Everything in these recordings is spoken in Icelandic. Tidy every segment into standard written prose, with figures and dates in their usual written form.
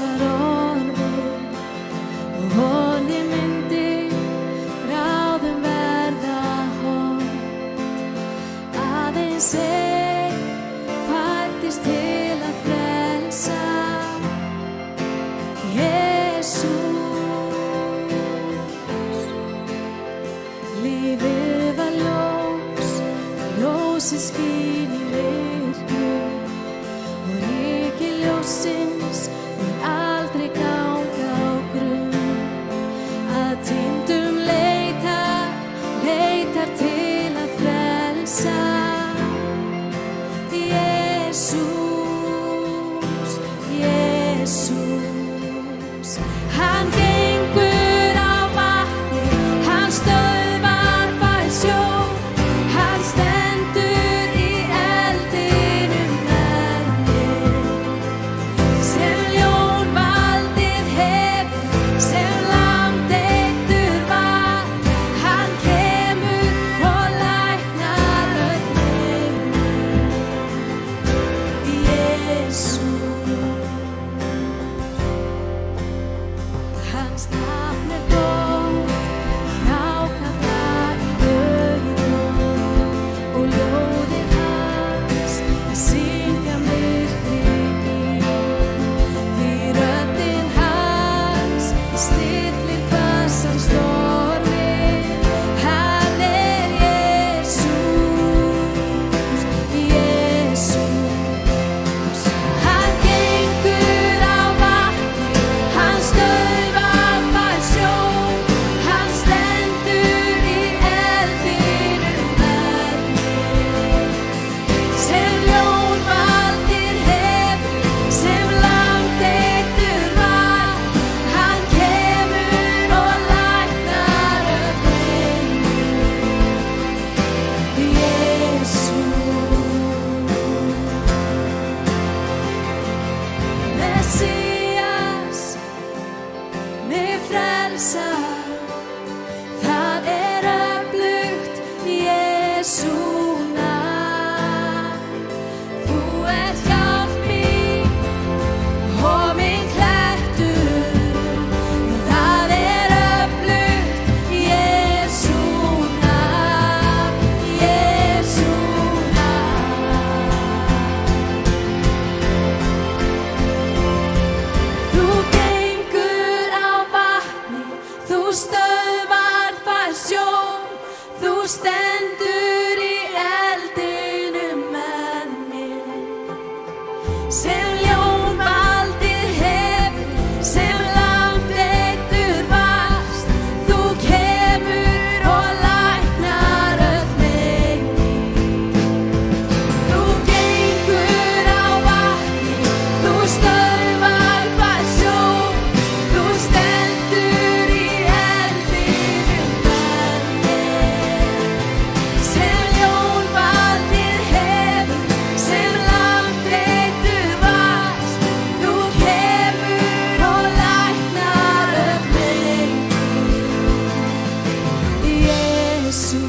hugsar orðið og orðið myndi bráðum verða hótt. Aðeins einn fæddist til að frelsa, Jesús. Lífið var ljós, ljósið skín í myrkri og ryki ljóssins mun aldrei ganga á grunn. Að týndum leitar til að frelsa, Jesús, Jesús. Hann gengur á vatni, hann stöðvar bæði sjó, hann stendur í eldinum með mér. Sem ljón valdið hefur, sem lamb deyddur var, hann kemur og læknar öll meiðin. Jesús. Hans nafn gott, hrákalla í augum og ljóðið hans syngja myrkri í. Því röddin hans stillir hvassan storminn. Hann Jesús, Jesús. Hann gengur á vatni, hann stöðvar bæði sjó, hann stendur í eldinum með mér. Sem ljón valdið hefur, sem lamb deyddur var, hann kemur og læknar öll meiðin. Jesús. Messias, mig frelsar, það öflugt Jesú nafn. Þú ert hjálp mín og minn klettur, það öflugt Jesú nafn, Jesú nafn. Þú gengur á vatni, þú stöðvar bæði sjó, þú stendur í eldinum með mér. Sem ljón valdið hefur, sem lamb deyddur varst, þú kemur og læknar öll meiðin. Þú gengur á vatni, þú stöðvar bæði sjó, þú stendur í eldinum með mér. Sem ljón valdið hefur, sem lamb deyddur varst, þú kemur og læknar öll meiðin. Jesús.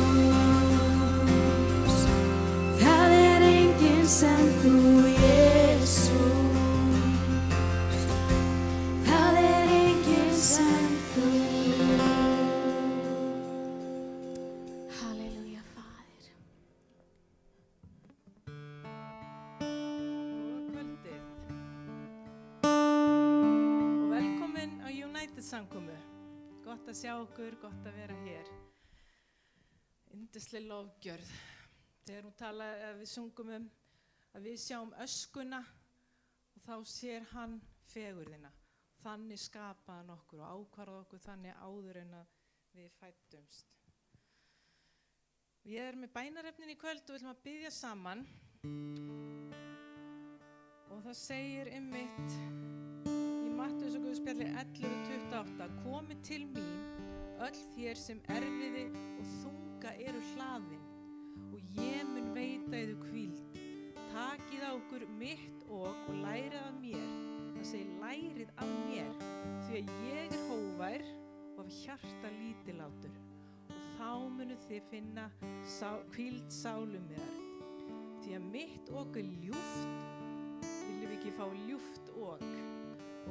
Það enginn sem þú, Jesús. Það enginn sem þú. Halleluja, Faðir. Góða kvöldið og velkomin á United samkomu. Gott að sjá okkur, gott að vera hér. Yndisleg lofgjörð. Þegar hún talaði, við sungum að við sjáum öskuna og þá sér hann fegurðina. Þannig skapaði hann okkur og ákvarðaði okkur þannig áður en að við fæddumst. Ég er með bænarefnin í kvöld og við ætlum að biðja saman. Og það segir einmitt í Mattheusarguðspjalli 11:28: Komið til mín öll þér sem erfiði og þunga eru hlaðin, og ég mun veita yður hvíld. Takið á ykkur mitt og lærið af mér. Það segir lærið af mér, því að ég er hógvær og af hjarta lítillátur, og þá munuð þið finna hvíld sálum þér. Því að mitt ok er ljúft, viljum við ekki fá ljúft ok,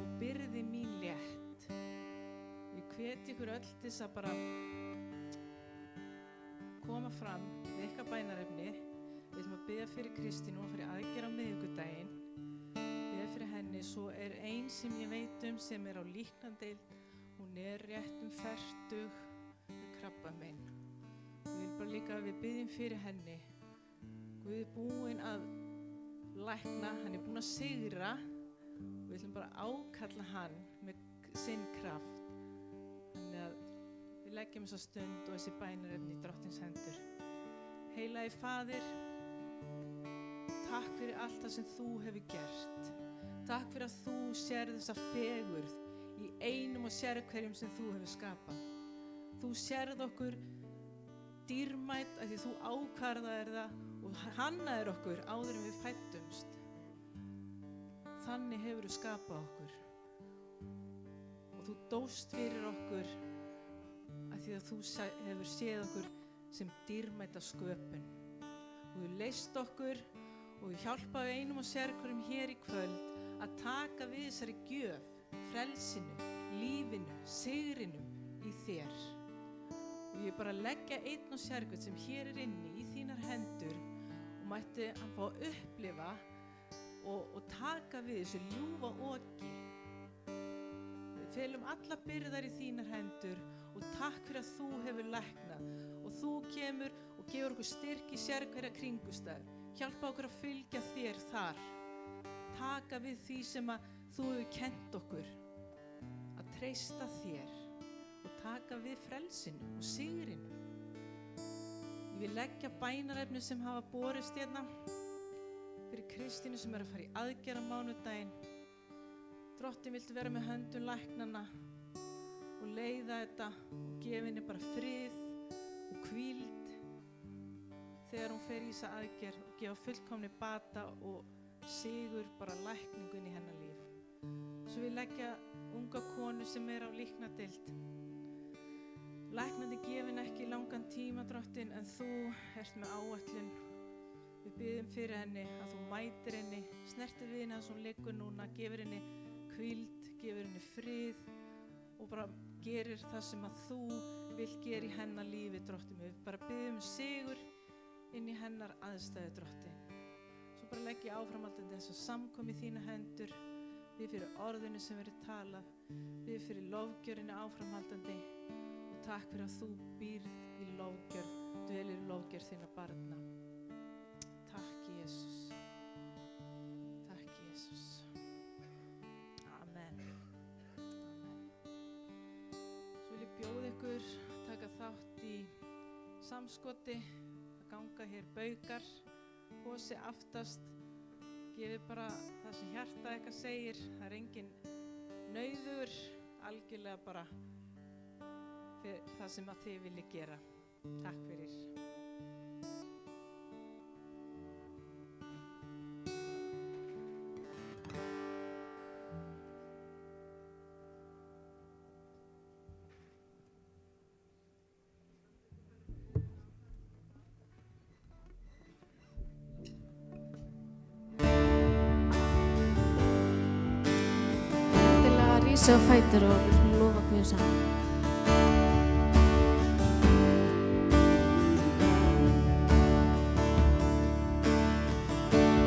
og og byrði mín létt. Ég hveti ykkur öll til þess að bara koma fram við ykkar bænarefni. Við ætlum að biðja fyrir Kristínu, hún fyrir aðgerð á miðvikudaginn. Biðja fyrir henni, svo er ein sem ég veit sem er á líknardeild. Hún er rétt fertug með krabbamein. Ég vil bara líka að við biðjum fyrir henni. Guð er búinn að lækna, hann er búinn að sigra. Við ætlum bara að ákalla hann með sinn kraft. Þannig að við leggjum þessa stund og þessi bænarefni í Drottins hendur. Heilagi Faðir, takk fyrir allt það sem þú hefur gert. Takk fyrir að þú sérð þessa fegurð í einum og sérhverjum sem þú hefur skapað. Þú sérð okkur dýrmætt af því þú ákvarðaðir það og hannaðir okkur áður en við fæddumst. Þannig hefur þú skapað okkur. Og þú dóst fyrir okkur af því að þú hefur séð okkur sem dýrmæta sköpun. Og þú leist okkur og þú hjálpaði einum og sérhverjum hér í kvöld að taka við þessari gjöf, frelsinu, lífinu, sigrinum í þér. Og ég bara leggja einn og sérhvern sem hér er inni í þínar hendur og mætti hann fá að upplifa og taka við þessu ljúfa oki. Við felum alla byrðar í þínar hendur og takk fyrir að þú hefur læknað og þú kemur og gefur okkur styrk í sérhverja kringustæð. Hjálpa okkur að fylgja þér þar. Taka við því sem að þú hefur kennt okkur. Að treysta þér og taka við frelsinu og sigrinu. Ég vil leggja bænarefni sem hafa borist hérna fyrir Kristínu sem er að fara í aðgerð á mánudaginn. Drottinn, viltu vera með höndum læknanna og leiða þetta og gefa henni bara frið og hvíld þegar hún fer í þessa aðgerð og gefa fullkomni bata og sigur bara lækningu inn í hennar líf. Svo vil leggja unga konu sem er á líknardeild. Læknandi gefin ekki langan tíma, Drottinn, en þú ert með áætlun. Við biðjum fyrir henni að þú mætir henni, snertir við henni að hún liggur núna, gefur henni hvíld, gefur henni frið og bara gerir það sem að þú vilt gera í hennar lífi, Drottinn. Við bara biðjum sigur inn í hennar aðstæðu, Drottinn. Svo bara legg ég áframhaldandi þess að samkomi þína hendur. Við fyrir orðinu sem verið talað, við fyrir lofgjörinu áframhaldandi og takk fyrir að þú býrð í lofgjörð, dvelir í lofgjörð þinna barna. Takk Jesús. Takk Jesús. Amen. Amen. Svo vil ég bjóða ykkur að taka þátt í samskoti, að ganga hér baugar, hosi aftast. Gefið bara það sem hjartað eitthvað segir, það er engin nauður, algjörlega bara það sem að þið viljið gera. Takk fyrir. Rísa á fætur og við skulum lofa Guði saman.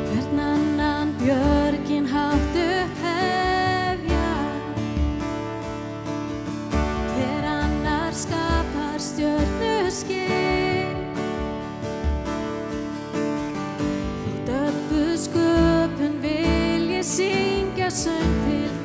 Hvern annan björgin háttu hefja, hver annar skapar stjörnuskil. Þótt öllu sköpun vil ég syngja söng til þín.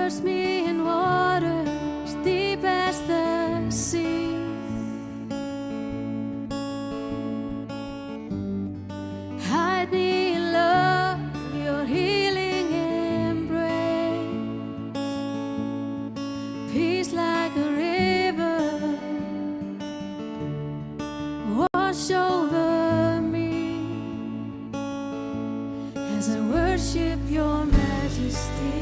immerse me in waters deep as the sea. Hide me in love, your healing embrace. Peace like a river, wash over me as I worship your majesty.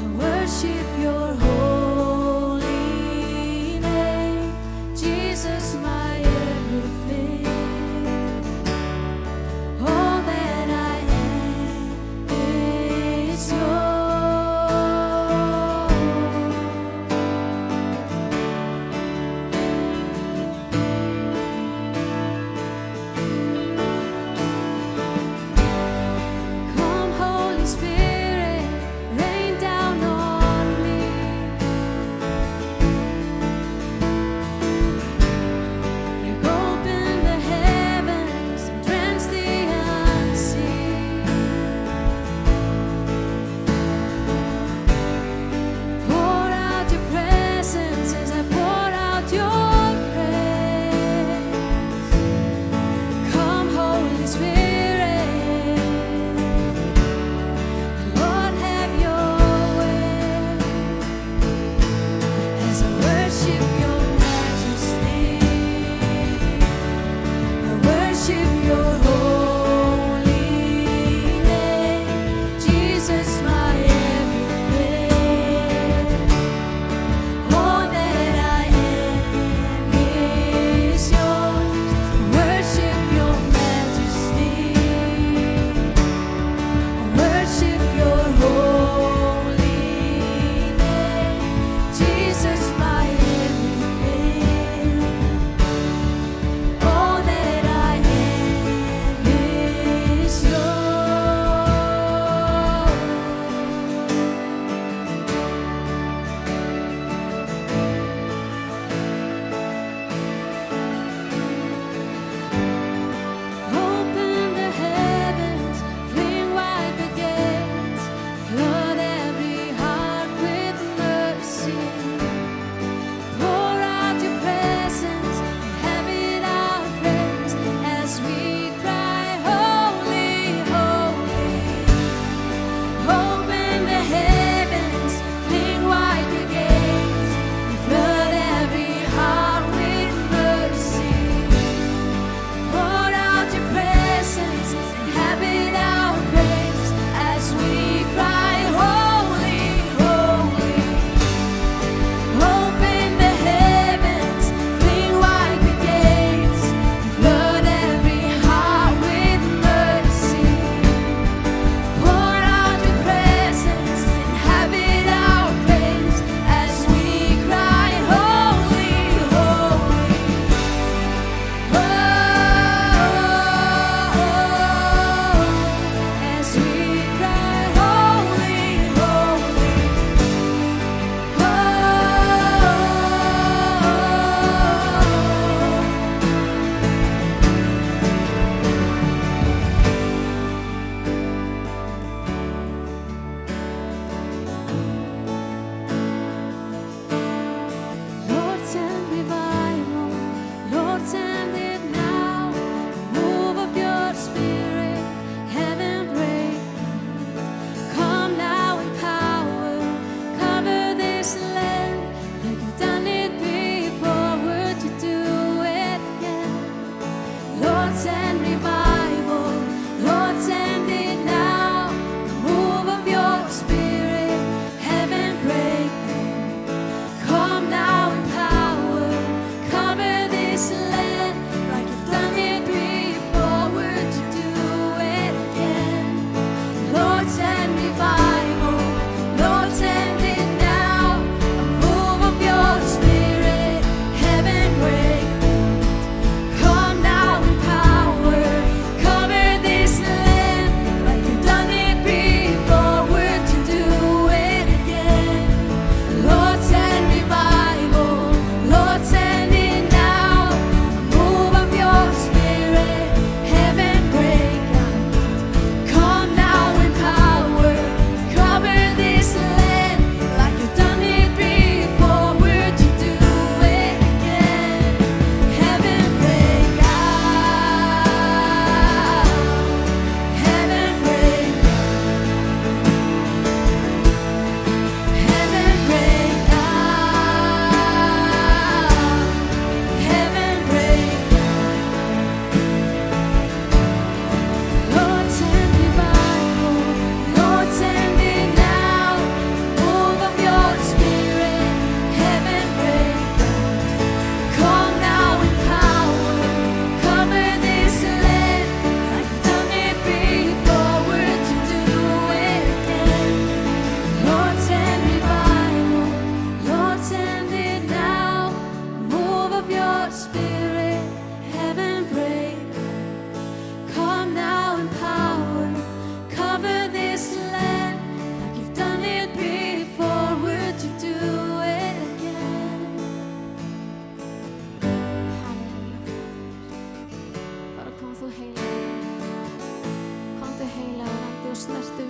I worship your holy name, Jesus, my everything. All that I am is Come, Holy Spirit, rain down on me.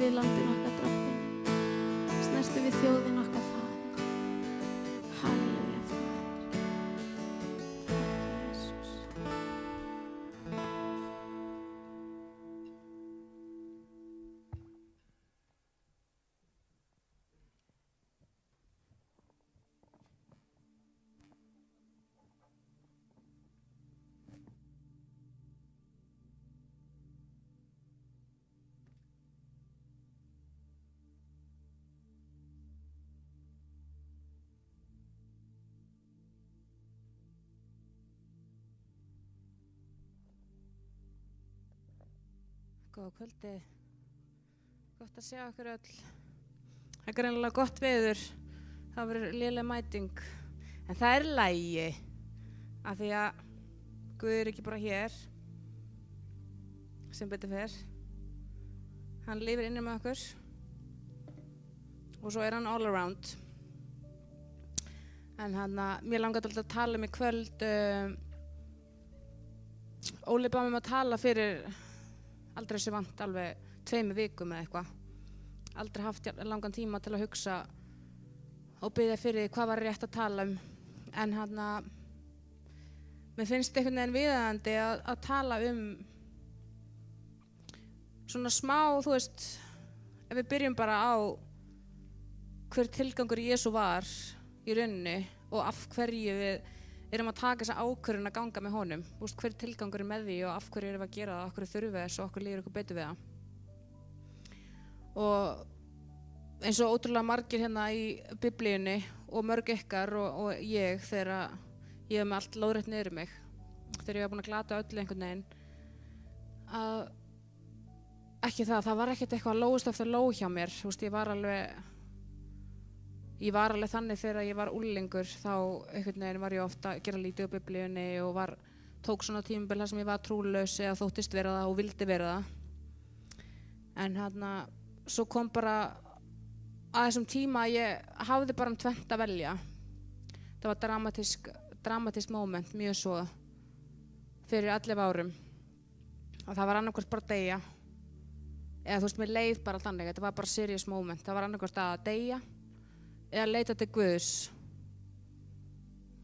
við landin okkar, Drottinn. Snertu við þjóðin okkar, Faðir. Halleluja, Faðir. Takk, Jesús. Góða kvöldi. Gott að sjá okkur öll. Það er greinilega gott veður. Það verður léleg mæting. En það er lagi. Af því að Guð er ekki bara hér. Sem betur fer. Hann lifir inni með okkur. Og svo er hann all around. En mér langar alltaf að tala í kvöld. Óli bað mig að tala fyrir aldrei sé vant alveg 2 vikum eða eitthvað. Aldrei haft langan tíma til að hugsa og biðja fyrir hvað var rétt að tala um. En mér finnst einhvern veginn viðeigandi að tala um svona smá, þú veist, ef við byrjum bara á hver tilgangur Jesú var í rauninni og af hverju við erum að taka þessa ákvörðun að ganga með honum. Þú veist, hver tilgangur er með því og af hverju erum við að gera það, af hverju þurfum við þess og okkur líður okkur betur við það. Og eins og ótrúlega margir hérna í Biblíunni og mörg ykkar og ég þegar ég hef með allt lóðrétt niður mig, þegar ég var búin að glata öllu einhvern veginn, að ekki það var ekkert eitthvað lóðust eftir lóð hjá mér. Þú veist, ég var alveg þannig þegar ég var unglingur, þá einhvern veginn var ég ofta að gera lítið á Biblíunni og tók svona tímabil þar sem ég var trúlaus eða þóttist vera það og vildi vera það. En svo kom bara að þessum tíma að ég hafði bara 2 að velja. Það var dramatískt moment, mjög svo, fyrir 11 árum. Og það var annarkvort bara að deyja. Eða þú veist, mér leið bara þannig, þetta var bara serious moment. Það var annarkvort að deyja eða leita til Guðs.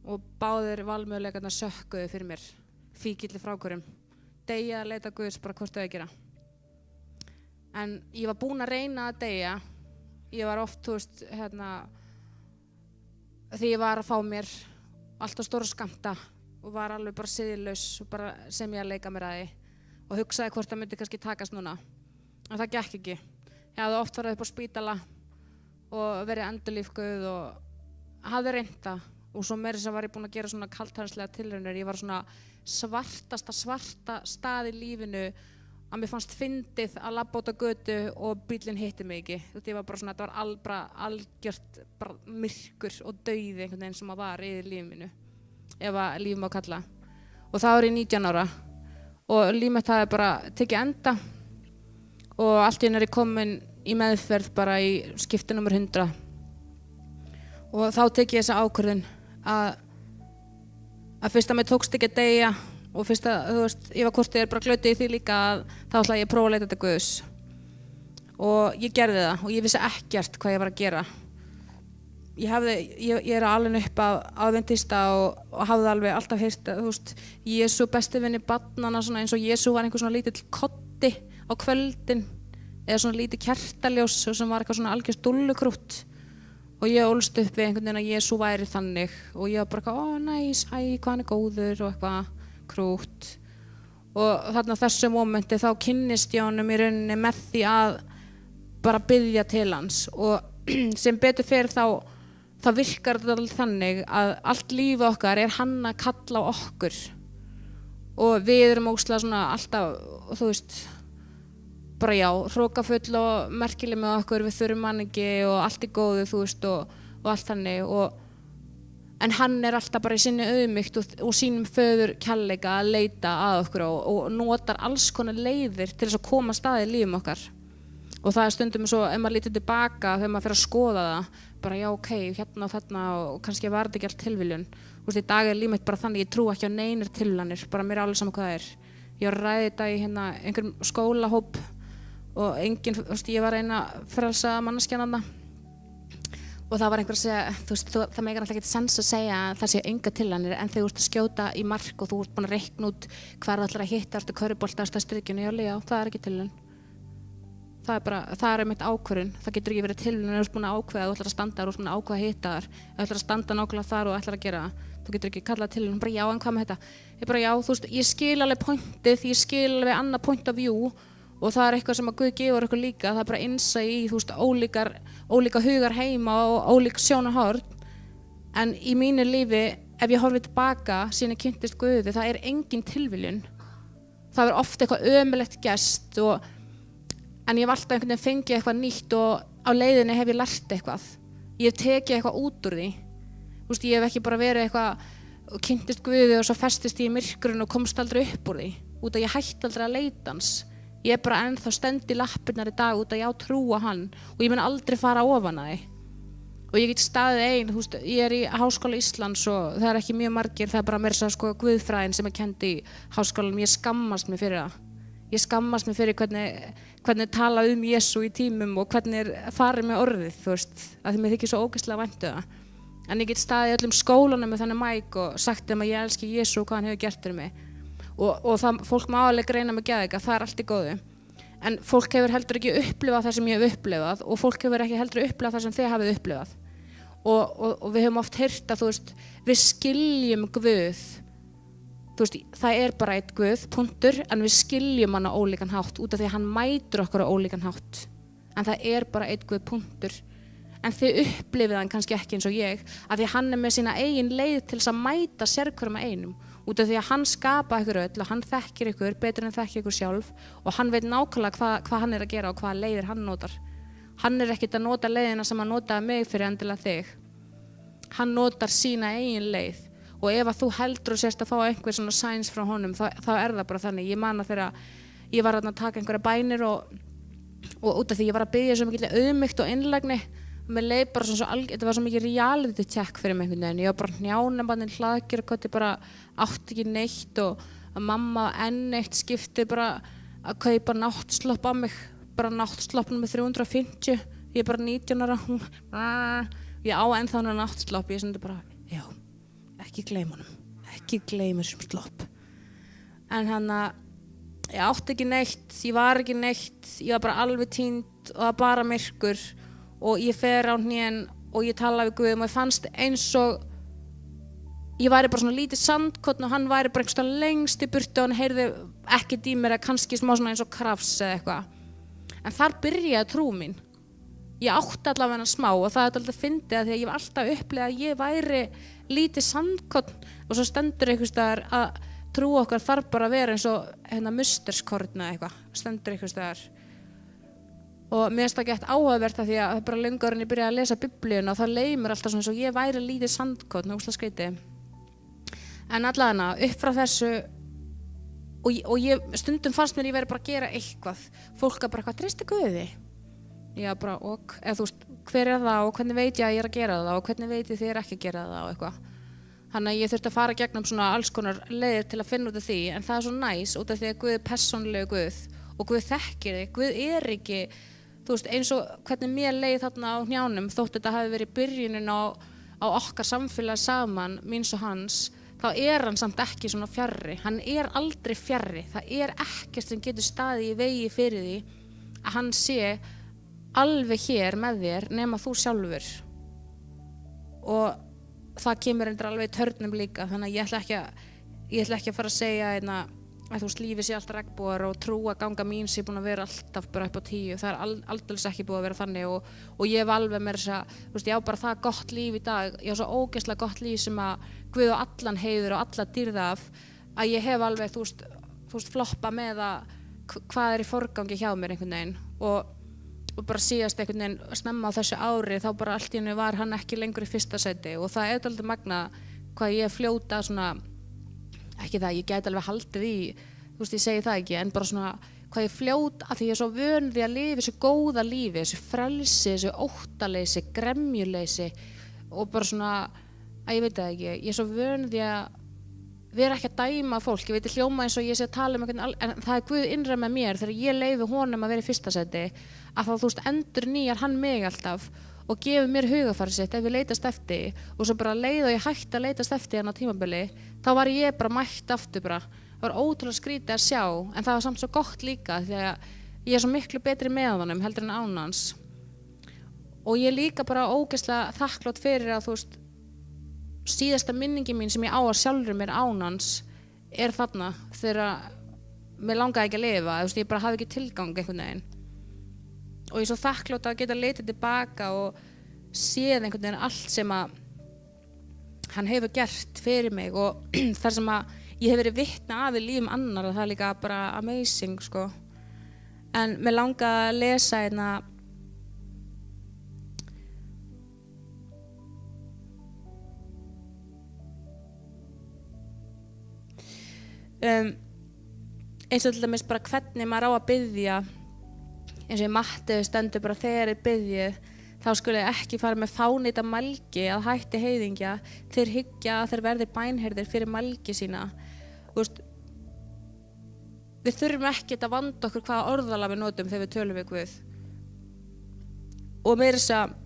Og báðir valmöguleikarnir sökkuðu fyrir mér, fíkilli frákvörum. Deyja að leita Guðs, bara hvort þau að gera. En ég var búin að reyna að deyja. Ég var oft, þú veist, því ég var að fá mér alltaf stóra skammta og var alveg bara siðlaus og bara sem ég að leika mér að því og hugsaði hvort það myndi kannski takast núna. En það gekk ekki. Ég hafði oft farið upp á spítala og verið endurlífguð og hafði reynt það. Og svo meira þess að var ég búin að gera svona kaldhæðnislega tilraunir. Ég var svona svarta stað í lífinu að mér fannst fyndið að labba út á götu og bíllinn hitti mig ekki. Ég var bara svona, þetta var bara algjört bara myrkur og dauði einhvern veginn sem að var í lífinu mínu. Ef að líf má kalla. Og það var ég 19 ára. Og líf mitt hafði bara tekið enda. Og allt í einu er ég komin í meðferð bara í skipti númer 100. Og þá tek ég þessa ákvörðun að fyrst að mér tókst ekki að deyja og fyrst að, þú veist, ég var hvort ég bara glötið í því líka að þá ætlaði ég að prófa að leita til Guðs. Og ég gerði það og ég vissi ekkert hvað ég var að gera. Ég er alveg upp af adventista og hafði alveg alltaf heyrt, þú veist, Jesú besti vinur barnanna, svona eins og Jesú var einhver svona lítill koddi á kvöldin eða svona lítið kertaljós sem var eitthvað svona algjörst dúllukrútt. Og ég ólst upp við einhvern veginn að Jesú væri þannig og ég var bara eitthvað, næs, hvað hann er góður og eitthvað krútt. Og þarna á þessu momenti þá kynnist ég honum í rauninni með því að bara biðja til hans og sem betur fyrir þá virkar þetta alveg þannig að allt líf okkar er hann að kalla á okkur og við erum ógeðslega svona alltaf, þú veist, bara já, hrókafull og merkileg með okkur, við þurfum hann ekki og allt er góðu, þú veist, og allt þannig en hann er alltaf bara í sinni auðmýkt og sínum föður kærleika að leita að okkur og notar alls konar leiðir til þess að koma staðið í lífum okkar. Og það er stundum svo, ef maður lítur tilbaka þegar maður fer að skoða það, bara já, ok, hérna og þarna og kannski var þetta ekki allt tilviljun. Þú veist, í dag er líf mitt bara þannig, ég trú ekki á neinir tilviljanir, bara mér er alveg sama hvað það er. Ég var að ræða þetta í einhverjum skólahóp og enginn, þú veist, ég var eina frelsa manneskjan þarna og það var einhver að segja, þú veist, það meikar alltaf ekkert sens að segja að það sé enga tilraunir en þegar þú ert að skjóta í mark og þú ert búin að reikna út hvar þú ætlar að hitta, ertu körfubolta, ertu að strikjunni, já, það er ekki tilraun. Það er einmitt ákvörðun, það getur ekki verið tilraun ef þú ert búin að ákveða, þú ætlar að standa þar, þú ert búin að ákveða að hitta þar, ef þú ætlar að standa nákvæmlega þar og ætlar að gera það, þú getur ekki kallað tilraun, bara já, en hvað með þetta? Ég bara já, þú veist, ég skil alveg pointið, ég skil alveg annað point of view og það er eitthvað sem að Guð gefur ykkur líka, það er bara innsæi í, þú veist, ólíka hugar heima og ólík sjónarhorn. En í mínu lífi, ef ég horfi tilbaka síðan ég kynntist Guði, það er engin tilviljun. Það er oft eitthvað ömurlegt gerst en ég hef alltaf einhvern veginn fengið eitthvað nýtt og á leiðinni hef ég lært eitthvað. Ég hef tekið eitthvað út úr því. Þú veist, ég hef ekki bara verið eitthvað og kynntist Guði og svo festist ég í myrkrinu og komst aldrei upp úr því. Út að ég hætti aldrei að leita hans. Ég er bara ennþá stend í lappirnar í dag út að ég á trú á hann og ég mun aldrei fara ofan að því. Og ég get staðið ein, þú veist, ég er í Háskóla Íslands og það er ekki mjög margir, það er bara meira að sko guðfræðin sem er kennd í háskólanum, ég skammast mig fyrir það. Ég skammast mig fyrir hvernig tala Jesú í tímum og hvernig er farið með orðið, þú veist, að því mér þykir svo ógeðslega vænt það. En ég get staðið í öllum skólanum með þannig mæk og sagt þeim að ég elski Jesú og hvað hann hefur gert fyrir mig. Og það, fólk má alveg greina með geðveika, það er allt í góðu. En fólk hefur heldur ekki upplifað það sem ég hef upplifað og fólk hefur ekki heldur upplifað það sem þið hafið upplifað. Og við höfum oft heyrt að, þú veist, við skiljum Guð. Þú veist, það er bara einn Guð, punktur, en við skiljum hann á ólíkan hátt út af því að hann mætir okkur á ólíkan hátt. En það er bara einn Guð, punktur. En þið upplifið hann kannski ekki eins og ég, að því hann er með sína eigin leið til þess að mæta sérhverjum einum. Út af því að hann skapa ykkur öll og hann þekkir ykkur betur en þekkir ykkur sjálf og hann veit nákvæmlega hvað hann er að gera og hvaða leiðir hann notar. Hann er ekkert að nota leiðina sem hann notaði mig fyrir endilega þig. Hann notar sína eigin leið og ef að þú heldur og sérst að fá einhver svona signs frá honum þá er það bara þannig. Ég man að þegar ég var að taka einhverja bænir og út af því ég var að biðja svo mikið auðmýkt og innlægni og mér leið bara þetta var svo mikið reality check fyrir mig einhvern veginn. Ég var bara hnjánabandinn hlaðger og ég bara átti ekki neitt og að mamma enn eitt skipti bara að kaupa náttslopp á mig, bara náttsloppnum með 350. Ég er bara 19 ára. Ég á ennþá hann náttslopp. Ég sendi bara, já, ekki gleyma honum, ekki gleyma þessum slopp. En hann ég átti ekki neitt, ég var ekki neitt, ég var bara alveg týnd og það var bara myrkur. Og ég fer á hnén og ég talaði við Guð og ég fannst eins og ég væri bara svona lítið sandkorn og hann væri bara einhverstað lengst í burtu og hann heyrði ekkert í mér eða kannski smá svona eins og krafs eða eitthvað. En þar byrjaði trú mín. Ég átti allavega hennar smá og það er alltaf fyndið að því að ég var alltaf upplegað að ég væri lítið sandkorn og svo stendur einhverstaðar að trú okkar þarf bara að vera eins og musterskorn eða eitthvað. Stendur einhverstaðar. Og mér finnst það gett áhugavert að því að bara löngu áður en ég byrjaði að lesa Biblíuna og það leið mér alltaf svona eins og ég væri lítið sandkorn, ógeðslega skrítið. En allavega upp frá þessu og ég stundum fannst mér ég væri bara að gera eitthvað. Fólk bara eitthvað, treysti Guði? Já, bara eða þú veist, hver er það og hvernig veit ég að ég er að gera það og hvernig veit ég þið er ekki að gera það og eitthvað. Þannig að ég þurfti að fara gegnum svona alls konar leiðir til að finna út af því, en það er svo næs út af því að Guð er persónulegu Guð og Guð þekkir þig. Guð er ekki, þú veist, eins og hvernig mér leið þarna á hnjánum þótt þetta hafi verið byrjunin á okkar samfélagi saman, míns og hans, þá er hann samt ekki svona fjarri. Hann er aldrei fjarri. Það er ekkert sem getur staðið í vegi fyrir því að hann sé alveg hér með þér nema þú sjálfur. Og það kemur endur alveg í törnum líka, þannig að ég ætla ekki að fara að segja að þú veist, lífið sé alltaf regnbogar og trú að ganga mín sé búin að vera alltaf bara upp á 10. Það er aldeilis ekki búið að vera þannig og ég hef alveg meira þess að, þú veist, ég á bara það gott líf í dag, ég á svo ógeðslega gott líf sem að Guð og allan heiður og alla dýrða af, að ég hef alveg, þú veist, floppa með að hvað er í forgangi hjá mér einhvern veginn og bara síðast einhvern veginn snemma á þessu ári þá bara allt í einu var hann ekki lengur í fyrsta sæti og það er aldrei magna hvað ég fljóta svona, ekki það, ég gæti alveg haldið í, þú veist, ég segi það ekki, en bara svona hvað ég fljóta að því ég er svo vön því að lifa þessu góða lífi, þessu frelsi, þessu óttaleysi, gremjuleysi og bara svona, að ég veit það ekki, ég er svo vön því að vera ekki að dæma fólk, ég veit hljóma eins og ég sé að tala en það er Guð innra með mér þegar ég leyfi honum að vera í fyrsta seti að þá þú veist endur nýjar hann mig alltaf og gefur mér hugafæri sitt ef ég leitast eftir og svo bara leið og ég hætti að leitast eftir hann á tímabili þá var ég bara mætt aftur bara það var ótrúlega skrítið að sjá en það var samt svo gott líka því að ég er svo miklu betri með honum heldur en án hans og ég er líka bara ógeðslega þakklát fyrir að þú veist síðasta minningi mín sem ég á að sjálfur mér án hans er þarna þegar mér langaði ekki að lifa þú veist ég bara hafði ekki tilgang einhvern veginn og ég er svo þakklátt að geta leitað tilbaka og séð einhvern veginn allt sem að hann hefur gert fyrir mig og þar sem að ég hef verið vitni af í lífum annar og það er líka bara amazing sko en mér langaði að lesa einna eins og til dæmis bara hvernig maður á að biðja eins og í Matteus stendur bara þegar þið biðjið þá skuli ekki fara með fánýta mælgi að hætti heiðingja þeir hyggja að þeir verði bænheyrðir fyrir mælgi sína veist, við þurfum ekki að vanda okkur hvaða orðalag við notum þegar við tölum við Guð og meira þess að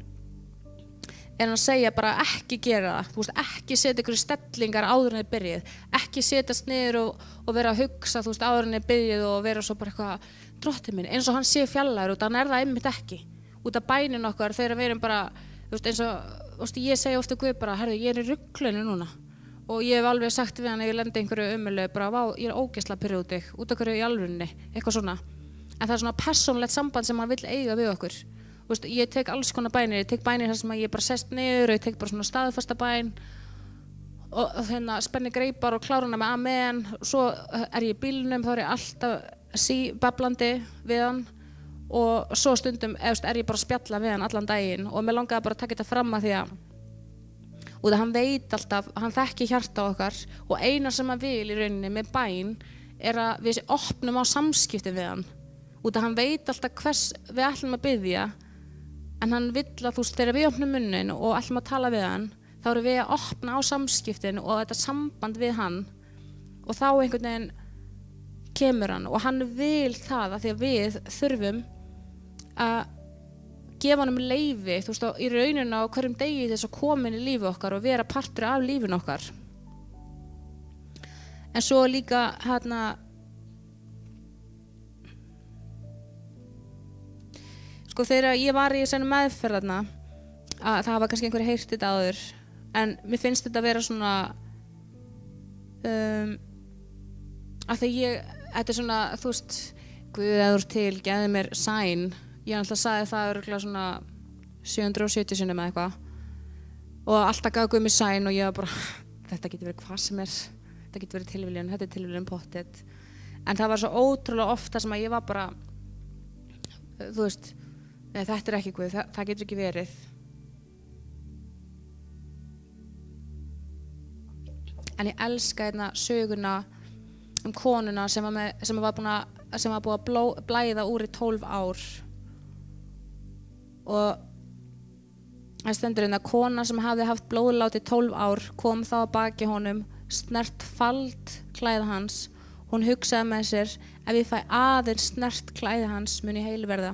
en að segja bara ekki gera það, þú veist, ekki setja ykkur stellingar áður en þið byrjið, ekki setjast niður og vera að hugsa, þú veist, áður en þið byrjið og vera svo bara eitthvað, drottinn minn, eins og hann sé fjarlægur út, hann er það einmitt ekki, út af bænin okkar þegar við erum bara, þú veist, eins og, þú veist, ég segja ofta Guð bara, herðu, ég er í ruglinu núna og ég hef alveg sagt við hann ef ég lendi einhverju umölu, bara, vá, ég er ógeðslega pirruð út þig, út af hverju í alvörunni, eitthvað svona, en það er svona persónulegt samband sem hann vill eiga við okkur. Veist, ég tek alls konar bænir, ég tek bænir þar sem ég bara sest niður og ég tek bara svona staðfasta bæn og hérna spenni greipar og klára hana með amen og svo er ég í bílnum, þá er ég alltaf bablandi við hann og svo stundum er ég bara að spjalla við hann allan daginn og mér langaði bara að taka þetta fram að því að og það hann veit alltaf, hann þekki hjarta okkar og eina sem hann vil í rauninni með bæn er að við opnum á samskipti við hann og það hann veit alltaf hvers við ætlum að biðja en hann vill að þú veist, þegar við opnum munnin og ætlum að tala við hann, þá erum við að opna á samskiptin og þetta samband við hann og þá einhvern veginn kemur hann og hann vil það að því að við þurfum að gefa honum leyfi, þú veist, í rauninu á hverjum degi þess að koma inn í lífi okkar og vera partur af lífinu okkar. En svo líka hérna sko þegar ég var í þessari meðferð að það var kannski einhverju heyrt þetta áður en mér finnst þetta að vera svona að þegar þetta er svona, þú veist Guð eður til, geði mér sæn ég náttúrulega sagði það örugglega svona 770 sinnum eða eitthvað og alltaf gaf Guð mér sæn og ég var bara þetta getur verið hvað sem þetta getur verið tilviljun, þetta er tilviljun pottet en það var svo ótrúlega ofta sem að ég var bara þú veist nei, þetta er ekki Guð, það getur ekki verið. En ég elska hérna söguna konuna sem var búin að blæða úr í 12 ár. Og það stendur hérna kona sem hafði haft blóðlát í 12 ár kom þá að baki honum, snert fald klæða hans. Hún hugsaði með sér, ef ég fæ aðeins snert klæða hans mun ég heil verða.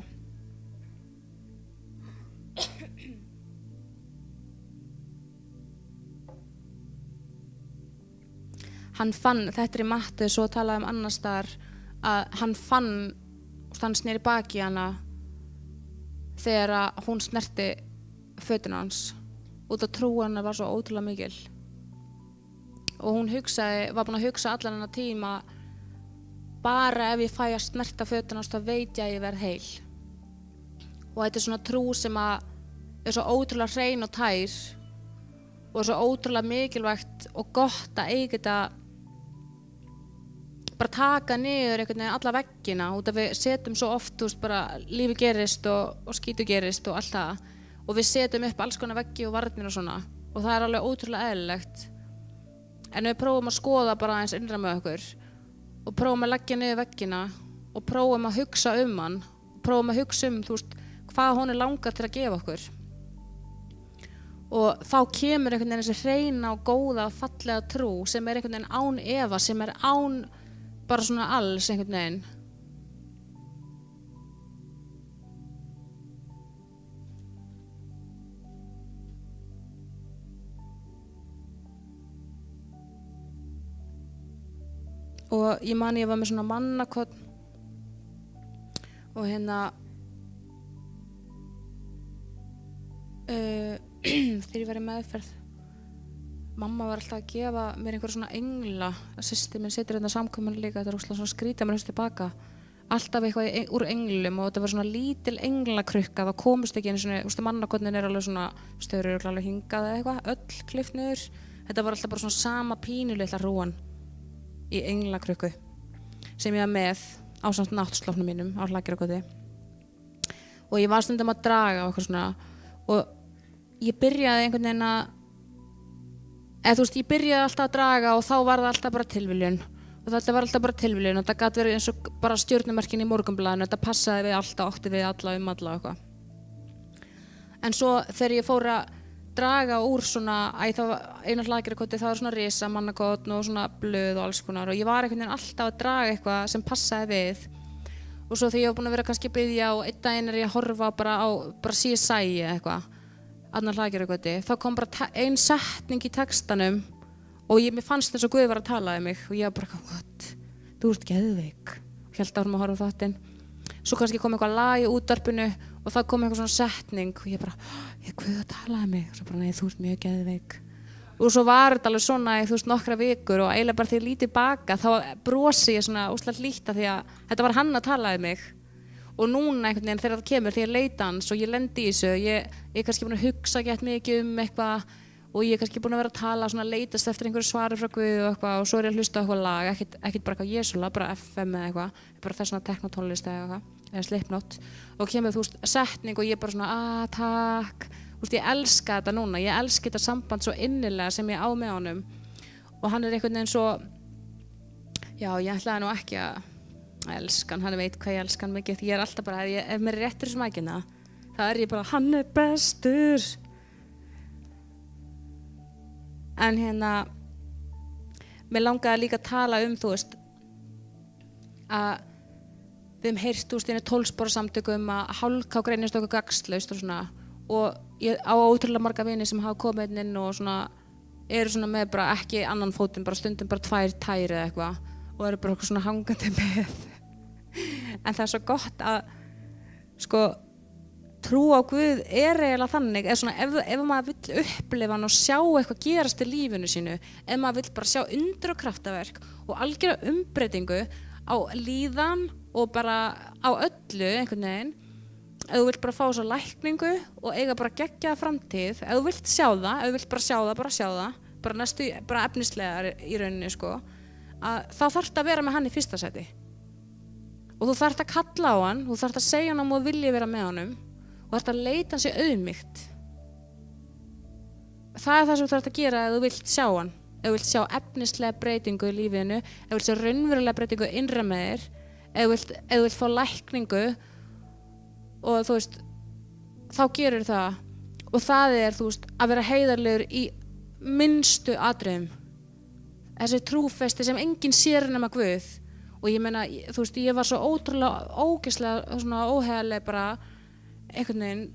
Hann fann, þetta er í Matteus og talaði annars staðar að hann sneri baki hana þegar hún snerti fötuna hans út af trú hennar var svo ótrúlega mikil og hún var búin að hugsa allan hennar tíma bara ef ég fæ að snerta fötuna hans þá veit ég að ég verð heil og þetta er svona trú sem er svo ótrúlega hrein og tær og svo ótrúlega mikilvægt og gott að eiga þetta bara taka niður einhvern veginn alla veggina út af við setjum svo oft, þú veist, bara lífi gerist og skítu gerist og allt það og við setjum upp alls konar veggi og varnir og svona og það er alveg ótrúlega eðlilegt en við prófum að skoða bara eins innra með okkur og prófum að leggja niður veggina og prófum að hugsa hann og prófum að hugsa þú veist, hvað hún langar til að gefa okkur og þá kemur einhvern veginn þessi hreina og góða fallega trú sem einhvern veginn án efa, sem án bara svona alls einhvern veginn. Og ég man ég var með svona mannakott og þegar ég var í meðferð, mamma var alltaf að gefa mér einhverja svona engla, systir minn situr hérna samkomin líka, þetta er svona skrítið mér höfst tilbaka, alltaf eitthvað úr englum og þetta var svona lítil englakrukka, það komist ekki einu svona, mannakotnin alveg svona, þau eru alveg hingað eða eitthvað, öll klift niður, þetta var alltaf bara svona sama pínulitla rúan í englakrukku sem ég var með ásamt náttslofnum mínum á Hlaðgerðargötu og ég var stundum að draga og eitthvað svona og ég byrjaði einhvern veginn ég byrjaði alltaf að draga og þá var það alltaf bara tilviljun og þetta var alltaf bara tilviljun og það gat verið eins og bara stjörnumerkin í Morgunblaðinu, þetta passaði við alltaf, átti við alla alla og eitthvað en svo þegar ég fór að draga úr svona, það var einu Hlaðgerðarkoti, það var svona risa mannakotn og svona blöð og alls konar og ég var einhvern veginn alltaf að draga eitthvað sem passaði við og svo þegar ég var búin að vera kannski að biðja og einn daginn ég að horfa bara á CSI eða eitthvað, annar Hlaðgerðarkoti, þá kom bara ein setning í textanum og mér fannst þess að Guð var að tala um mig og ég var bara, what? Þú ert geðveik og hélt áfram að horfa á þáttinn. Svo kannski kom eitthvað lag í útvarpinu og það kom eitthvað svona setning og ég bara, Guð að tala um mig og svo bara, nei, þú ert mjög geðveik og svo var þetta alveg svona í nokkra vikur og eiginlega bara þegar ég lítið baka þá brosi ég svona óslega hlýtt því að þetta var hann að tala um mig og núna einhvern veginn þegar það kemur þegar ég leita hans og ég lendi í þessu ég kannski búin að hugsa gett mikið eitthvað og ég kannski búin að vera að tala svona leitast eftir einhverju svari frá Guð og eitthvað og svo ég að hlusta á eitthvað lag ekkert bara eitthvað Jesúla, bara FM eða eitthvað bara þess svona teknotónlist eða Slipknot og kemur setning og ég bara svona takk ég elska þetta núna, ég elska þetta samband svo innilega sem ég á með honum og hann einhvern veginn svo ég ætlaði nú ekki að elska hann veit hvað ég elska hann mikið því ég alltaf bara, ef mér réttur smækina þá ég bara, hann bestur en mér langaði líka að tala um að við höfum heyrt í 12 spora samtökum að hálka og greinist okkur gagnslaust og svona og ég á ótrúlega marga vini sem hafa komið inn og svona eru svona með bara ekki annan fótinn, bara stundum bara 2 tær eða eitthvað og eru bara svona hangandi með en það er svo gott að trú á Guð eiginlega þannig svona, ef maður vill upplifa hann og sjá eitthvað gerast í lífinu sínu ef maður vill bara sjá undur og kraftaverk og algjöra umbreytingu á líðan og bara á öllu einhvern veginn ef þú vilt bara fá svo lækningu og eiga bara geggjaða framtíð ef þú vilt sjá það, bara næstu bara efnislega í rauninni að þá þarftu að vera með hann í fyrsta seti og þú þarft að kalla á hann þú þarft að segja hann og vilja vera með honum og þarft að leita hann sér auðmýkt það er það sem þú þarft að gera ef þú vilt sjá hann ef þú vilt sjá efnislega breytingu í lífinu ef þú vilt sjá raunverulega breytingu innra með þér ef þú vilt fá lækningu og þá gerur það og það er að vera heiðarlegur í minnstu atriðum þessi trúfesti sem enginn sér nema Guð og ég meina, ég var svo ótrúlega ógeðslega svona óheiðarleg bara einhvern veginn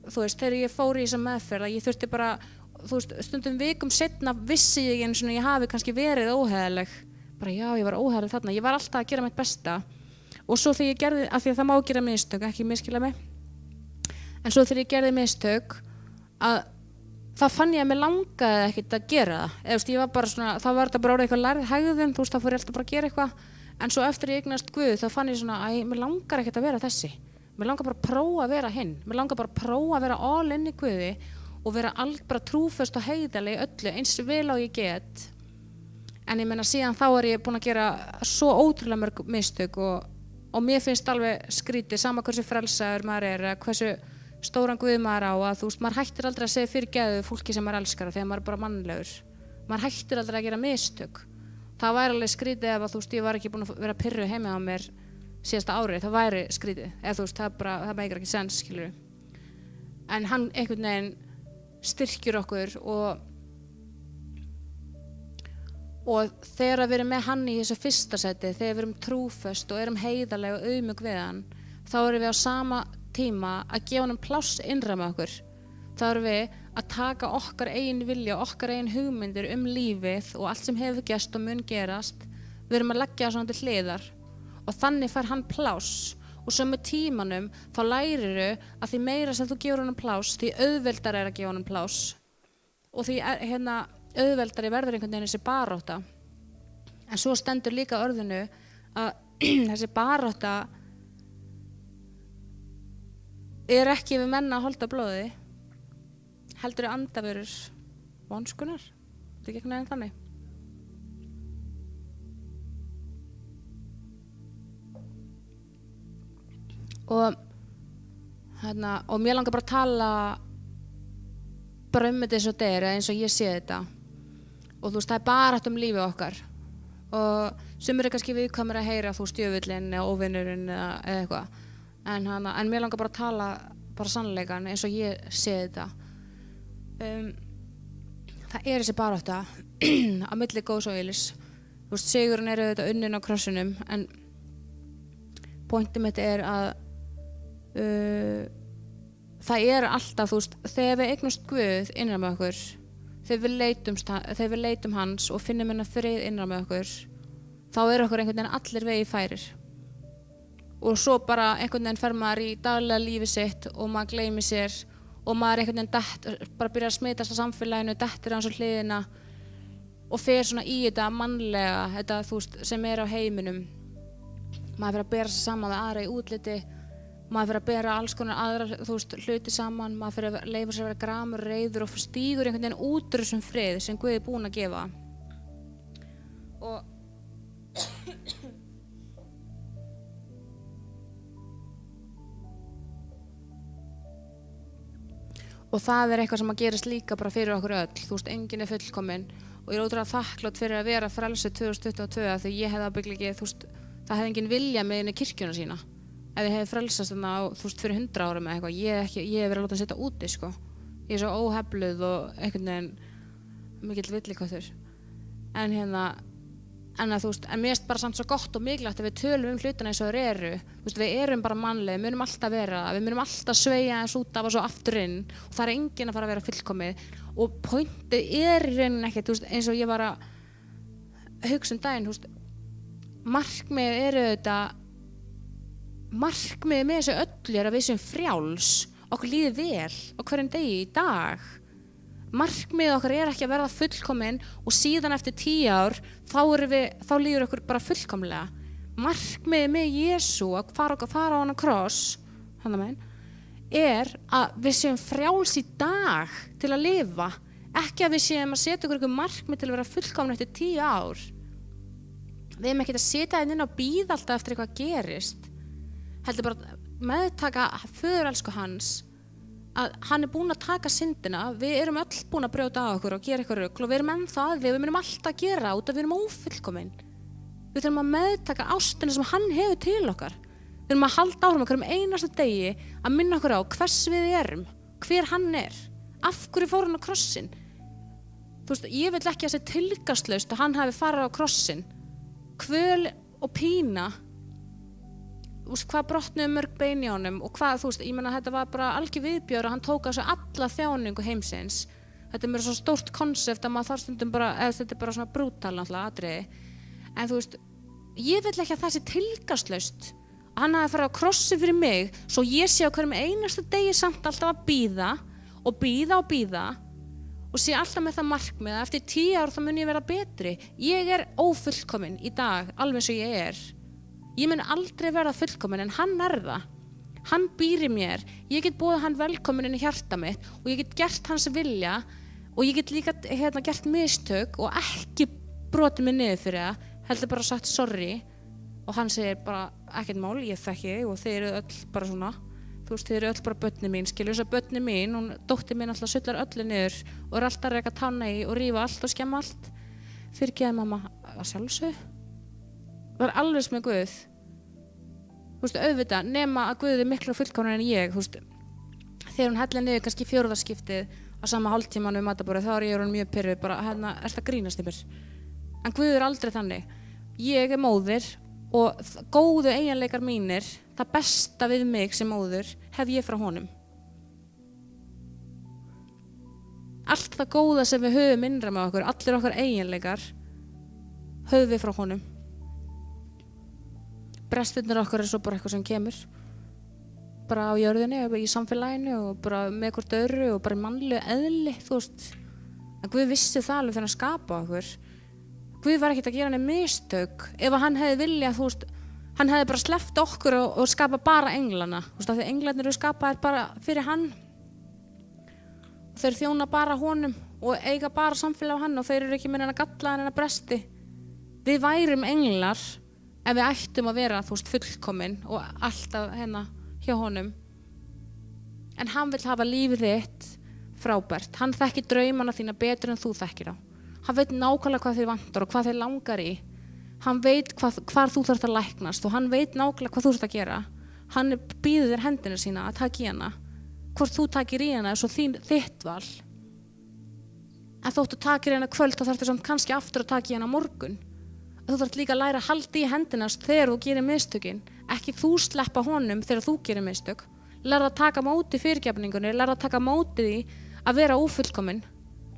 þegar ég fór í þessa meðferð að ég þurfti bara stundum vikum seinna vissi ég einu svona ég hafi kannski verið óheiðarleg bara ég var óheiðarleg þarna ég var alltaf að gera mitt besta og svo þegar ég gerði, af því að það má gera mistök, ekki miskila mig en svo þegar ég gerði mistök að þá fann ég að mér langaði ekkert að gera það eða ég var bara svona, þá var þetta bara orðið eitthvað lærið hegðun, þá fór ég alltaf bara að gera eitthvað en svo eftir ég eignast Guð þá fann ég svona mér langar ekkert að vera þessi mér langar bara að prófa að vera hinn mér langar bara að prófa að vera all in í Guði og vera bara trúföst og heiðarleg í öllu eins vel og ég get en ég meina síðan þá ég búin að gera svo ótrúlega mörg mistök og mér finnst alveg skrítið sama hversu frelsaður maður eða hversu stóran Guð maður á að maður hættir aldrei að segja fyrirgefðu fólki sem maður elskar þegar maður er bara mannlegur maður hættir aldrei að gera mistök það væri alveg skrítið ef að ég var ekki búin að vera pirru heima á mér síðasta árið það væri skrítið eða það meikir ekki sens skilur en hann einhvern veginn styrkir okkur og þegar við erum með hann í þessu fyrsta seti, þegar við erum trúföst og erum heiðarleg og auðmjúk við hann, þá erum við á sama tíma að gefa honum pláss innra með okkur. Þá erum við að taka okkar eigin vilja, okkar eigin hugmyndir lífið og allt sem hefur gerst og mun gerast. Við erum að leggja það svona til hliðar og þannig fær hann pláss. Og svo með tímanum þá læriru að því meira sem þú gefur honum pláss, því auðveldar að gefa honum pláss og því auðveldari verður einhvern veginn þessi barátta. En svo stendur líka orðinu að þessi barátta ekki við menn að holda blóði, heldur andaverur vonskunar. Þetta ekki einhvern veginn þannig. Og mér langar bara að tala bara þetta eins og ég sé þetta. Og þú veist, það er barátta lífið okkar. Og sumir kannski viðkvæmir að heyra djöfullinn eða óvinurinn eða eitthvað. En mér langar bara að tala bara sannleikann eins og ég sé þetta. Það þessi barátta á milli góðs og ills. Þú veist, sigurinn auðvitað unnin á krossinum, en pointið mitt að það alltaf, þú veist, þegar við eignumst Guð innra með okkur, þegar við leitum hans og finnum hennar frið innra með okkur, þá okkur einhvern veginn allir vegir færir. Og svo bara einhvern veginn fer maður í daglega lífi sitt og maður gleymir sér og maður einhvern veginn bara byrjar að smitast á samfélaginu, dettur hans á hliðina og fer svona í þetta mannlega, þetta þú veist, sem á heiminum. Maður fer að bera sig saman við aðra í útliti, maður fer að bera alls konar aðra, þú veist, hluti saman, maður fer að leyfa sér að vera gramur, reiður og stígur einhvern veginn út úr þessum frið sem Guð búinn að gefa. Og það eitthvað sem að gerist líka bara fyrir okkur öll, þú veist, enginn fullkominn og ég ótrúlega þakklát fyrir að vera frelsuð 2022 því ég hefði ábyggilega ekki, þú veist, það hefði enginn vilja með inn í kirkjuna sína. Ef ég hefði frelsast þarna þú veist, fyrir 100 árum eða eitthvað, ég hef verið að láta að setja úti, sko. Ég svo óhefluð og einhvern veginn mikill villiköttur. En þú veist, en mér finnst bara samt svo gott og mikilvægt að við tölum hlutina eins og þeir eru. Þú veist, við erum bara mannleg, við munum alltaf vera, við munum alltaf sveigja eins út af og svo aftur inn og það enginn að fara að vera fullkomið. Og pointið í rauninni ekkert, þú veist, eins og ég var að hugsa daginn, þú veist, markmiðið með þessu öllu að við séum frjáls, okkur líði vel á hverjum degi í dag. Markmiðið okkar ekki að verða fullkomin og síðan eftir 10 ár þá líður okkur bara fullkomlega. Markmiðið með Jesú að fara á hann kross, að við séum frjáls í dag til að lifa, ekki að við séum að setja okkur markmið til að vera fullkomin eftir 10 ár. Við erum ekki að setja inn og bíða alltaf eftir eitthvað gerist. Heldur bara meðtaka föðurelsku hans, að hann búinn að taka syndina, við erum öll búin að brjóta á okkur og gera eitthvað rugl og við erum ennþá við munum alltaf gera út af við erum ófullkomin. Við þurfum að meðtaka ástina sem hann hefur til okkar. Við þurfum að halda áfram okkur einasta degi að minna okkur á hvers við erum, hver hann af hverju fór hann á krossin. Þú veist, ég vil ekki að það sé tilgangslaust að hann hafi farið á krossin. Kvöl og pína, hvað brotnuðu mörg bein í honum og hvað, þú veist, ég meina þetta var bara algjör viðbjóður að hann tók á sig alla þjáningu heimsins. Þetta mér svo stórt konsept að maður þarf stundum bara, þetta bara svona brútal náttúrulega atriði. En þú veist, ég vil ekki að það sé tilgangslaust. Hann hafi farið á krossi fyrir mig, svo ég sé á hverjum einasta degi samt alltaf að bíða og sé alltaf með það markmið að eftir 10 ár þá mun ég vera betri. Ég ófullkomin í dag, alveg eins og ég Ég mun aldrei verða fullkomin en hann það. Hann býr í mér, ég get boðið hann velkomin inn í hjarta mitt og ég get gert hans vilja og ég get líka gert mistök og ekki brotið mig niður fyrir það, heldur bara sagt sorry og hann segir bara ekkert mál, ég þekki og þeir eru öll bara svona, þú veist, þeir eru öll bara börnin mín, skilur þess að börnin mín, hún dóttir mín alltaf sullar öllu niður og alltaf að reka tanna í og rífa allt og skemma allt. Fyrirgeðu mamma, að sjálfsög. Það alveg sem með Guð. Þú veist, auðvitað, nema að Guð miklu fullkomnari en ég, þú veist, þegar hún hellir niður kannski 4. skiptið á sama hálftímanum við matarborðið, þá ég orðin mjög pirruð, bara ertu að grínast í mér? En Guð aldrei þannig. Ég móðir og góðu eiginleikar mínir, það besta við mig sem móður, hef ég frá honum. Allt það góða sem við höfum innra með okkur, allir okkar eiginleikar, höfum við frá honum. Brestirnir okkar svo bara eitthvað sem kemur. Bara á jörðinni, í samfélaginu og bara með hvort öðru og bara í mannlegu eðli, þú veist. En Guð vissi það alveg þegar hann skapaði okkur. Guð var ekkert að gera henni mistök. Ef hann hefði viljað, þú veist, hann hefði bara sleppt okkur og skapað bara englana. Þú veist, af því englarnir eru skapaðir bara fyrir hann. Þeir þjóna bara honum og eiga bara samfélag á hann og þeir eru ekki með hennar galla en hennar bresti. Við værum englar ef við ættum að vera, þú veist, fullkomin og alltaf hjá honum. En hann vill hafa lífið þitt frábært. Hann þekkir draumana þína betur en þú þekkir þá. Hann veit nákvæmlega hvað þið vantar og hvað þið langar í. Hann veit hvar þú þarft að læknast og hann veit nákvæmlega hvað þú þarft að gera. Hann býður þér hendina sína að taka í hana. Hvort þú takir í hana er svo þitt val. En þóttu takir í hana kvöld þá þarftu samt kannski aftur að taka í hana morgun. Þú þarft líka að læra að halda í hendina þegar þú gerir mistökin. Ekki þú sleppa honum þegar þú gerir mistök. Lærðu að taka móti fyrirgefningunni, lærðu að taka móti því að vera ófullkomin.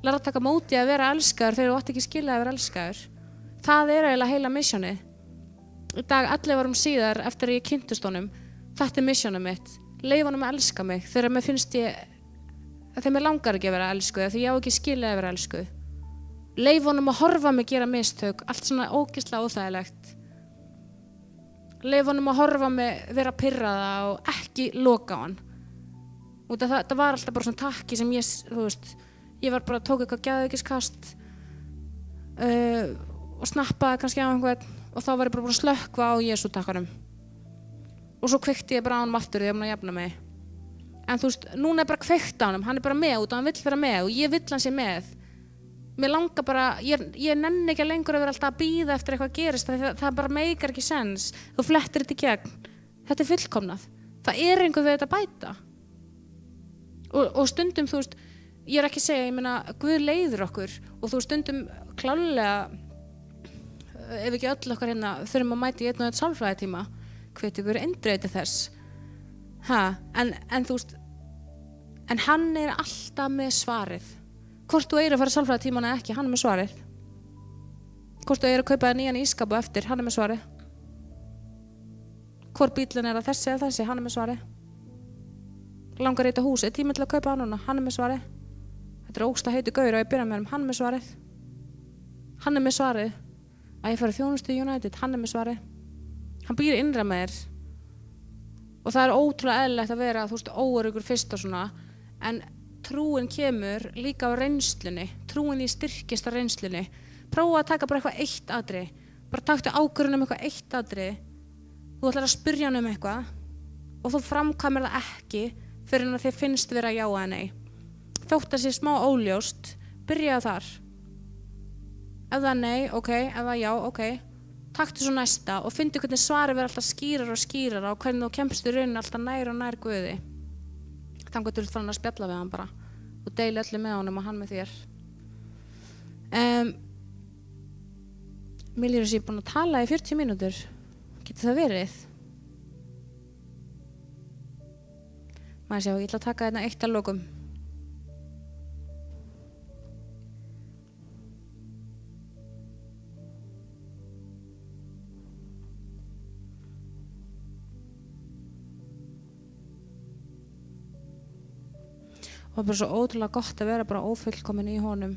Lærðu að taka móti að vera elskaður þegar þú átt ekki skilja að vera elskaður. Það eiginlega heila missionið. Í dag 11 árum síðar eftir að ég kynntist honum, þetta missionið mitt. Leyfa honum að elska mig þegar mér finnst þegar mér langar ekki að vera elskuð því ég á ekki skilja að vera elskuð. Leyfa honum að horfa mig gera mistök, allt svona ógeðslega óþægilegt. Leyfa honum að horfa mig vera pirraða og ekki loka á hann. Út af það var alltaf bara svona takki sem ég var bara tók eitthvað geðveikiskast og snappaði kannski á einhvern og þá var ég bara búin að slökkva á Jesú takkanum. Og svo kveikti ég bara á honum aftur þegar ég var að jafna mig. En þú veist, núna bara kveikt á honum, hann bara með út og hann vill vera með og ég vill hann sé með. Mér langar bara, ég nenni ekki lengur að vera alltaf að bíða eftir eitthvað gerist, það bara meikar ekki sens. Þú flettir þetta í gegn. Þetta fullkomnað. Það einhver við þetta að bæta. Og stundum, þú veist, ég ekki að segja, ég meina, Guð leiður okkur og þú stundum klálega, ef ekki öll okkar þurfum að mæta í einn og einn sálfræðitíma, hvet ykkur eindreið til þess. En þú veist, en hann alltaf með svarið. Hvort þú að fara sálfræðitíman eða ekki, hann með svarið. Hvort þú að kaupa nýjan ískap og eftir, hann með svarið. Hvor bíllinn að þessi eða þessi, hann með svarið. Langar í þetta hús, tími til að kaupa hann núna, hann með svarið. Þetta ógsta heitu gaur og ég byrja með hann með svarið. Hann með svarið. Að ég fari þjónustu í United, hann með svarið. Hann býr innra með þér. Og það ótrúlega eðlilegt að vera, þú veist, óöruggur fyrst og svona, en trúin kemur líka á reynslunni. Trúin í styrkist á reynslunni. Prófa að taka bara eitthvað eitt atriði. Bara taktu ákvörðun eitthvað eitt atriði. Þú ætlar að spyrja hann eitthvað og þú framkvæmir það ekki fyrir að þér finnst vera já eða nei. Þótt að sé smá óljóst, byrjaðu þar. Ef það er nei, ok, ef það er já, ok. Taktu svo næsta og fyndu hvernig svarið verður alltaf skýrar og skýrar og hvernig þú kemst í rauninni alltaf nær og nær Guði. Þangað til þú fann að spjalla við hann bara og deili öllu með honum og hann með þér. Mér líður að ég búin að tala í 40 mínútur. Getur það verið? Maður sjá, ég ætla að taka þetta eitt að lokum. Og það er bara svo ótrúlega gott að vera bara ófullkomin í honum.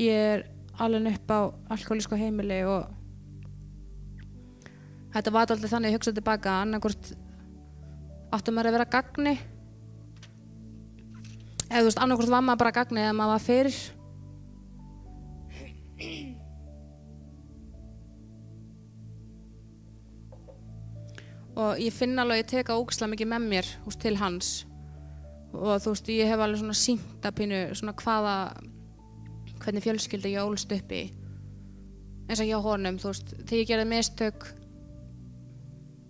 Ég alveg upp á alkohólísku heimili og þetta var alltaf þannig að hugsa tilbaka annarkvort áttu maður að vera gagni eða þú veist annarkvort var maður bara gagni eða maður var fyrir. Og ég finn alveg að ég teka ógeðslega mikið með mér til hans og þú veist ég hef alveg svona sýnt að pínu svona hvernig fjölskyldu ég ólst upp í eins og hjá honum, þú veist þegar ég gerði mistök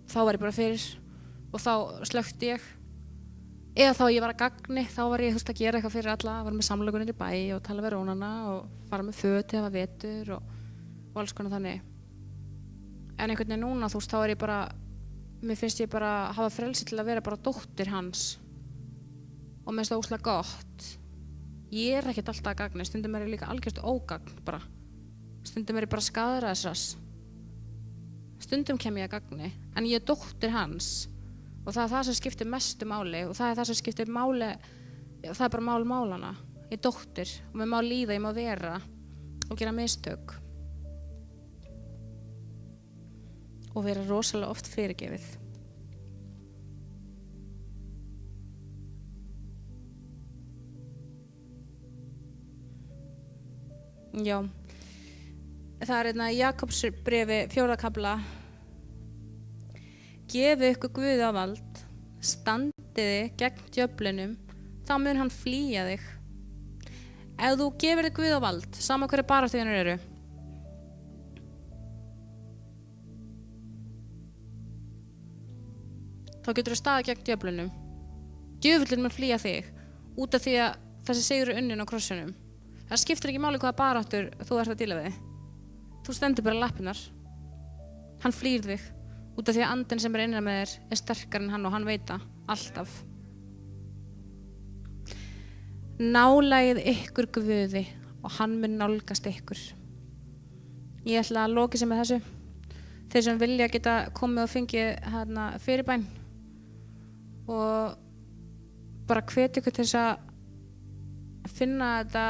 þá var ég bara fyrir og þá slökkti ég. Eða þá ég var að gagni, þá var ég að gera eitthvað fyrir alla, var með samlokunir í bæ og tala við rónana og fara með föt ef það vetur og alls konar þannig. En einhvern veginn núna, þá er ég bara, mér finnst ég bara hafa frelsi til að vera bara dóttir hans og mér finnst það óslega gott. Ég er ekkert alltaf að gagni, stundum er ég líka algjört ógagn bara. Stundum er ég bara skaðræðisrass. Stundum kem ég að gagni, en ég er dóttir hans og það er það sem skiptir mestu máli og það er það sem skiptir máli, það er bara mál málana. Ég er dóttir og mér má líða, ég má vera og gera mistök og vera rosalega oft fyrirgefið. Já, það er í Jakobsbréfi 4. kafla. Gefið ykkur Guði á vald, standiði gegn djöflinum, þá mun hann flýja þig. Ef þú gefir þig Guði á vald, sama hverju baráttuðinir eru, þá getur þú staðið gegn djöflinum. Djöfullinn mun flýja þig út af því að þessi sigur er unnin á krossinum. Það skiptir ekki máli hvaða baráttur þú ert að díla við. Þú stendur bara lappirnar. Hann flýr þig út af því að andinn sem er innan með þér er sterkari en hann og hann veit það alltaf. Nálægið ykkur Guði og hann mun nálgast ykkur. Ég ætla að loka sig með þessu. Þeir sem vilja geta komið og fengið fyrirbæn og bara hvetja ykkur til þess að finna þetta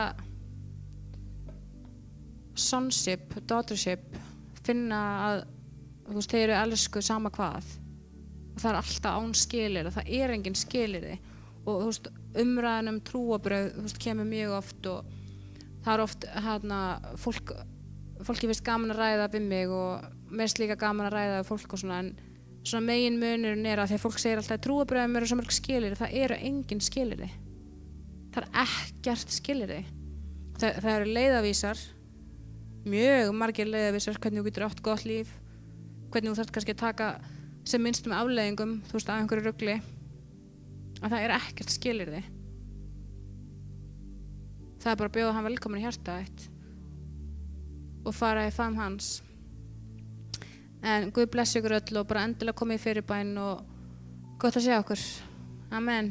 sonship, daughtership, finna að þeir eru elskuð sama hvað og það er alltaf án skilyrði, það er engin skilyrði og umræðan trúarbrögð kemur mjög oft og það er oft fólki finnst gaman að ræða við mig og mér finnst líka gaman að ræða við fólk og svona, en svona megin munurinn er að þegar fólk segir alltaf að trúarbrögðum eru svo mörg skilyrði, það eru engin skilyrði, það er ekkert skilyrði. Það eru leiðavísar, mjög margir leiðavísar, hvernig þú getur átt gott líf, hvernig þú þarft kannski að taka sem minnstum afleiðingum, af einhverju rugli, að það er ekkert skilyrði. Það er bara að bjóða hann velkomin í hjartað þitt og fara í faðm hans. En Guð blessi ykkur öll og bara endilega komið í fyrirbæn og gott að sjá okkur. Amen.